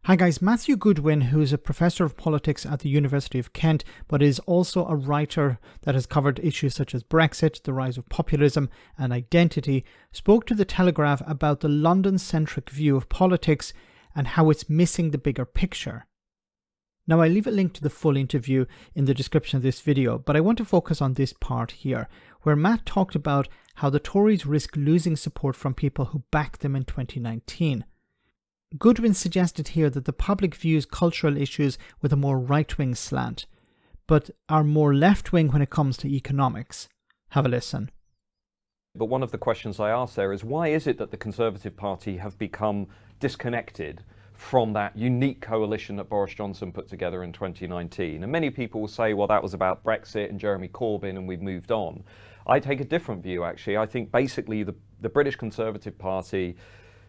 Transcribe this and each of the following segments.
Hi guys, Matthew Goodwin, who is a professor of politics at the University of Kent, but is also a writer that has covered issues such as Brexit, the rise of populism and identity, spoke to the Telegraph about the London-centric view of politics and how it's missing the bigger picture. Now, I leave a link to the full interview in the description of this video, but I want to focus on this part here, where Matt talked about how the Tories risk losing support from people who backed them in 2019. Goodwin suggested here that the public views cultural issues with a more right-wing slant, but are more left-wing when it comes to economics. Have a listen. But one of the questions I asked there is, why is it that the Conservative Party have become disconnected from that unique coalition that Boris Johnson put together in 2019? And many people will say, well, that was about Brexit and Jeremy Corbyn and we've moved on. I take a different view, actually. I think basically the British Conservative Party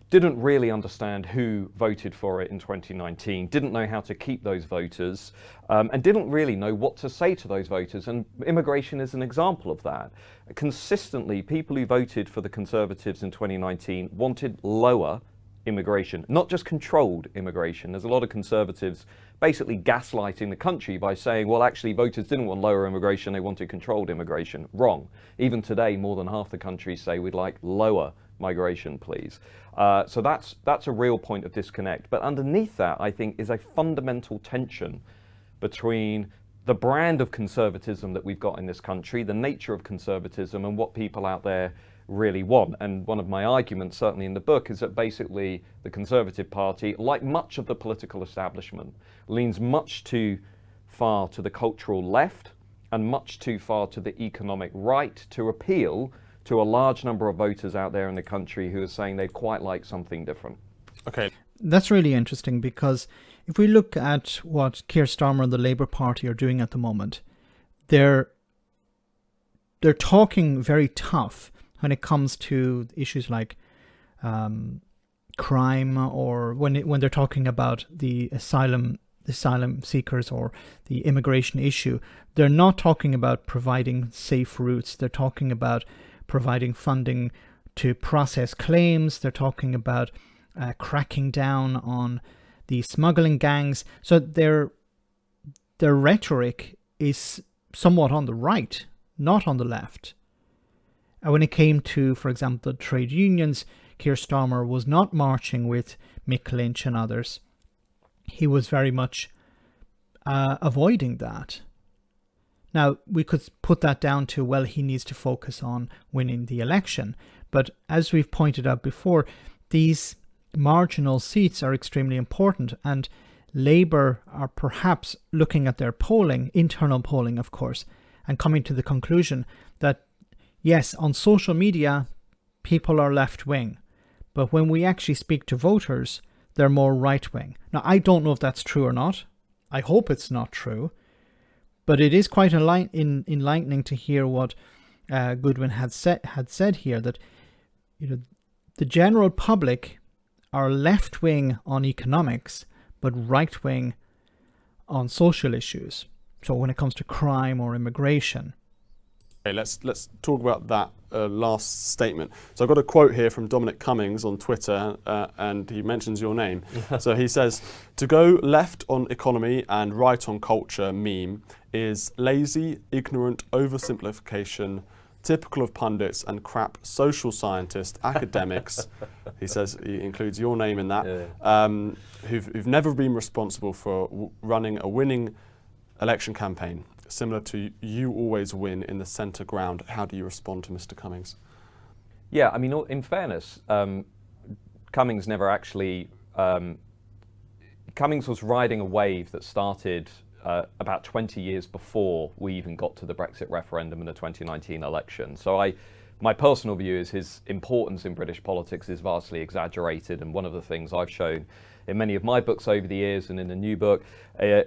didn't really understand who voted for it in 2019, didn't know how to keep those voters, and didn't really know what to say to those voters. And immigration is an example of that. Consistently, people who voted for the Conservatives in 2019 wanted lower immigration, not just controlled immigration. There's a lot of Conservatives basically gaslighting the country by saying, well, actually, voters didn't want lower immigration, they wanted controlled immigration. Wrong. Even today, more than half the country say we'd like lower migration, please. So that's a real point of disconnect. But underneath that, I think, is a fundamental tension between the brand of conservatism that we've got in this country, the nature of conservatism, and what people out there really want. And one of my arguments, certainly in the book, is that basically the Conservative Party, like much of the political establishment, leans much too far to the cultural left and much too far to the economic right to appeal to a large number of voters out there in the country who are saying they'd quite like something different. Okay. That's really interesting, because if we look at what Keir Starmer and the Labour Party are doing at the moment, they're talking very tough when it comes to issues like crime, or when they're talking about the asylum seekers or the immigration issue. They're not talking about providing safe routes. They're talking about providing funding to process claims. They're talking about cracking down on the smuggling gangs. So their rhetoric is somewhat on the right, not on the left. And when it came to, for example, the trade unions, Keir Starmer was not marching with Mick Lynch and others. He was very much avoiding that. Now, we could put that down to, well, he needs to focus on winning the election. But as we've pointed out before, these marginal seats are extremely important, and Labour are perhaps looking at their polling, internal polling, of course, and coming to the conclusion that, yes, on social media, people are left-wing, but when we actually speak to voters, they're more right-wing. Now, I don't know if that's true or not. I hope it's not true. But it is quite enlightening to hear what Goodwin had said here, that the general public are left-wing on economics, but right-wing on social issues. So when it comes to crime or immigration. Okay, let's talk about that last statement. So I've got a quote here from Dominic Cummings on Twitter, and he mentions your name. So he says, "To go left on economy and right on culture meme is lazy, ignorant oversimplification, typical of pundits and crap social scientists, academics." He says, he includes your name in that, who've never been responsible for running a winning election campaign. Similar to you always win in the centre ground. How do you respond to Mr. Cummings? Yeah, I mean, in fairness, Cummings never actually... Cummings was riding a wave that started about 20 years before we even got to the Brexit referendum and the 2019 election. So my personal view is his importance in British politics is vastly exaggerated, and one of the things I've shown in many of my books over the years and in the new book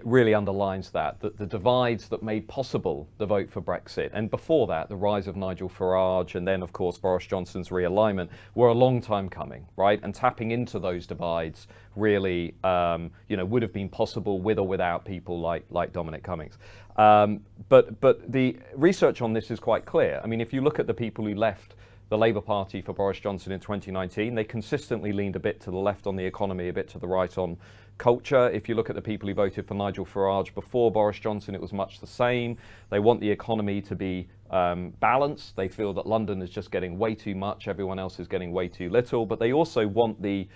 really underlines that the divides that made possible the vote for Brexit, and before that the rise of Nigel Farage and then of course Boris Johnson's realignment, were a long time coming, right? And tapping into those divides really would have been possible with or without people like Dominic Cummings. But the research on this is quite clear. I mean, if you look at the people who left the Labour Party for Boris Johnson in 2019. They consistently leaned a bit to the left on the economy, a bit to the right on culture. If you look at the people who voted for Nigel Farage before Boris Johnson, it was much the same. They want the economy to be balanced. They feel that London is just getting way too much, everyone else is getting way too little, but they also want the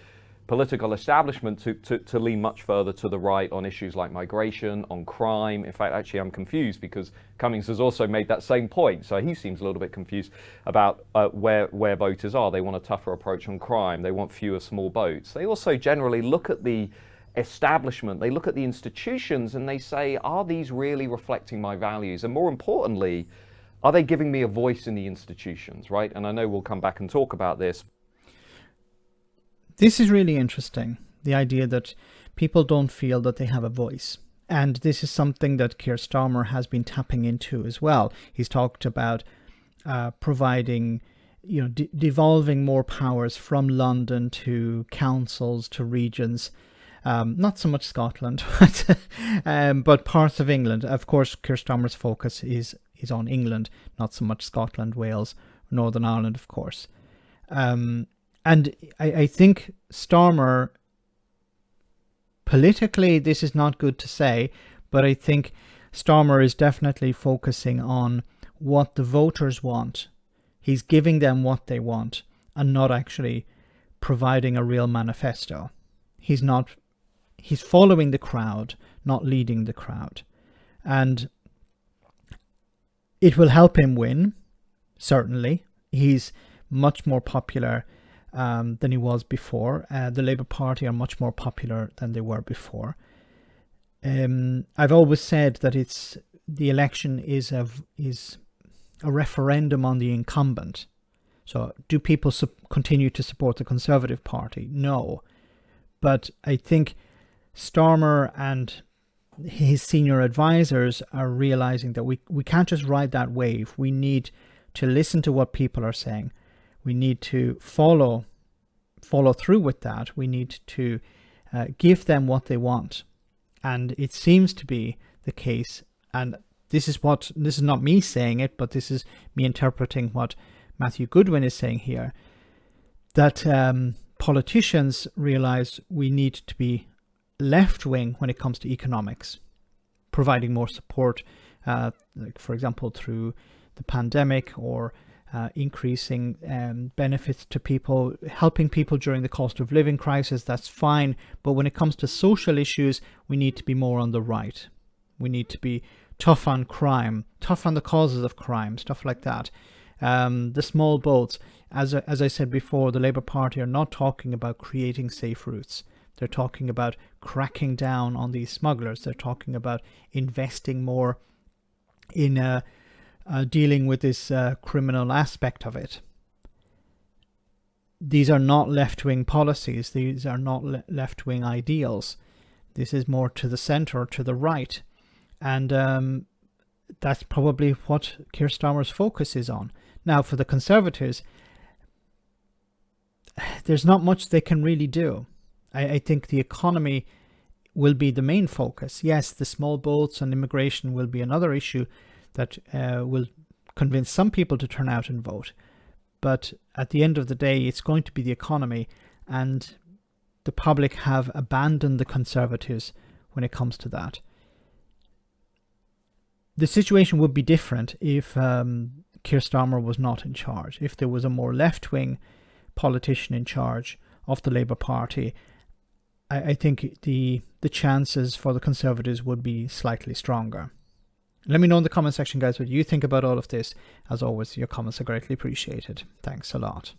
political establishment to lean much further to the right on issues like migration, on crime. In fact, actually, I'm confused because Cummings has also made that same point. So he seems a little bit confused about where voters are. They want a tougher approach on crime. They want fewer small boats. They also generally look at the establishment, they look at the institutions and they say, are these really reflecting my values? And more importantly, are they giving me a voice in the institutions, right? And I know we'll come back and talk about this. This is really interesting, the idea that people don't feel that they have a voice. And this is something that Keir Starmer has been tapping into as well. He's talked about providing, devolving more powers from London to councils, to regions. Not so much Scotland, but parts of England. Of course, Keir Starmer's focus is on England, not so much Scotland, Wales, Northern Ireland, of course. And I think Starmer, politically, this is not good to say, but I think Starmer is definitely focusing on what the voters want. He's giving them what they want and not actually providing a real manifesto. He's following the crowd, not leading the crowd. And it will help him win, certainly. He's much more popular than he was before. The Labour Party are much more popular than they were before. I've always said that the election is a referendum on the incumbent. So do people continue to support the Conservative Party? No. But I think Starmer and his senior advisors are realizing that we can't just ride that wave. We need to listen to what people are saying. We need to follow through with that. We need to give them what they want. And it seems to be the case. And this is not me saying it, but this is me interpreting what Matthew Goodwin is saying here, that politicians realize we need to be left-wing when it comes to economics, providing more support, like for example, through the pandemic, or increasing benefits to people, helping people during the cost of living crisis. That's fine. But when it comes to social issues, we need to be more on the right. We need to be tough on crime, tough on the causes of crime, stuff like that. The small boats, as I said before, the Labour Party are not talking about creating safe routes. They're talking about cracking down on these smugglers. They're talking about investing more in dealing with this criminal aspect of it. These are not left-wing policies. These are not left-wing ideals. This is more to the centre, to the right. And that's probably what Keir Starmer's focus is on. Now, for the Conservatives, there's not much they can really do. I think the economy will be the main focus. Yes, the small boats and immigration will be another issue that will convince some people to turn out and vote. But at the end of the day, it's going to be the economy, and the public have abandoned the Conservatives when it comes to that. The situation would be different if Keir Starmer was not in charge. If there was a more left-wing politician in charge of the Labour Party, I think the chances for the Conservatives would be slightly stronger. Let me know in the comment section, guys, what you think about all of this. As always, your comments are greatly appreciated. Thanks a lot.